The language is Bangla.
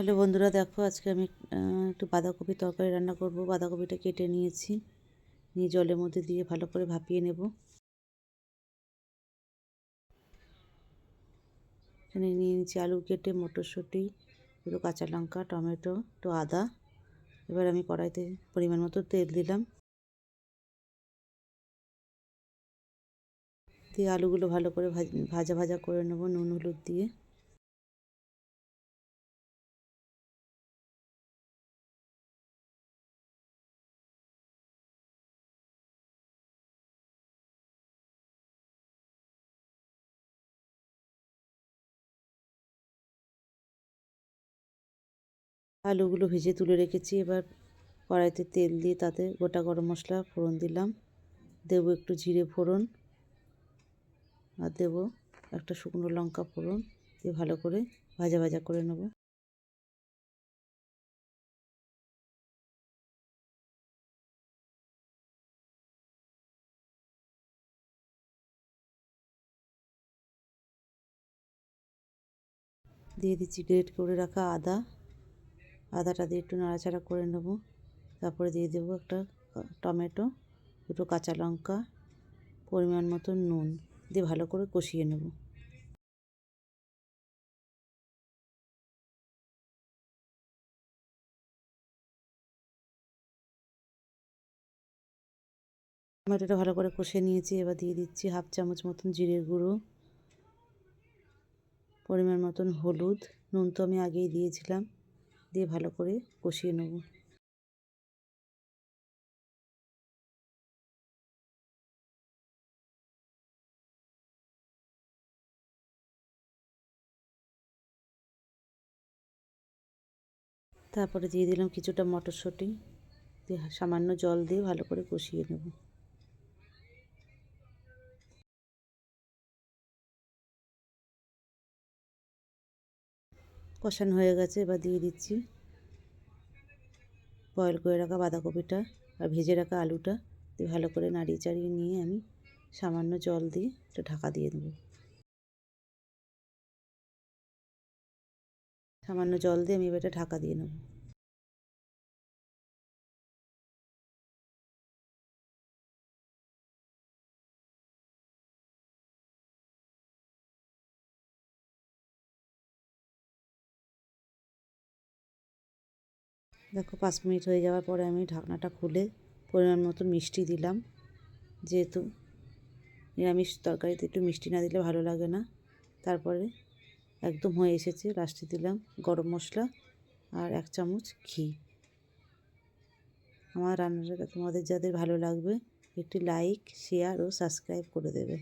হ্যালো বন্ধুরা, দেখো আজকে আমি একটু বাঁধাকপি তরকারি রান্না করব। বাঁধাকপিটা কেটে নিয়েছি, নিয়ে জলের মধ্যে দিয়ে ভালো করে ভাপিয়ে নেব। এখানে নিয়ে নিয়েছি আলু কেটে, মটরশুঁটি, দুটো কাঁচা লঙ্কা, টমেটো, একটু আদা। এবার আমি কড়াইতে পরিমাণ মতো তেল দিলাম, দিয়ে আলুগুলো ভালো করে ভাজা ভাজা করে নেব নুন হলুদ দিয়ে। আলুগুলো ভেজে তুলে রেখেছি। এবার কড়াইতে তেল দিয়ে তাতে গোটা গরম মশলা ফোড়ন দিলাম, দেবো একটু জিরে ফোড়ন, আর দেবো একটা শুকনো লঙ্কা ফোড়ন, দিয়ে ভালো করে ভাজা ভাজা করে নেব। দিয়ে দিচ্ছি গ্রেট করে রাখা আদাটা দিয়ে একটু নাড়াচাড়া করে নেব। তারপরে দিয়ে দেবো একটা টমেটো, দুটো কাঁচা লঙ্কা, পরিমাণ মতো নুন দিয়ে ভালো করে কষিয়ে নেব। টমেটোটা ভালো করে কষিয়ে নিয়েছি। এবার দিয়ে দিচ্ছি হাফ চামচ মতন জিরের গুঁড়ো, পরিমাণ মতন হলুদ, নুন তো আমি আগেই দিয়েছিলাম, দিয়ে ভালো করে কষিয়ে নেব। তারপরে দিয়ে দিলাম কিছুটা মটরশুঁটি, দিয়ে সামান্য জল দিয়ে ভালো করে কষিয়ে নেব। কষানো হয়ে গেছে। এবার দিয়ে দিচ্ছি বয়েল করে রাখা বাঁধাকপিটা আর ভেজে রাখা আলুটা, দিয়ে ভালো করে নাড়িয়ে চাড়িয়ে নিয়ে আমি সামান্য জল দিয়ে একটু ঢাকা দিয়ে দেবো। সামান্য জল দিয়ে আমি এবার ঢাকা দিয়ে নেব। দেখো 5 মিনিট হয়ে যাওয়ার পরে আমি ঢাকনাটা খুলে পরিমাণ মতো মিষ্টি দিলাম, যেহেতু নিরামিষ তরকারিতে একটু মিষ্টি না দিলে ভালো লাগে না। তারপরে একদম হয়ে এসেছে, লাস্টে দিলাম গরম মশলা আর 1 চামচ ঘি। আমার রান্নাটা তোমাদের যাদের ভালো লাগবে একটি লাইক, শেয়ার ও সাবস্ক্রাইব করে দেবে।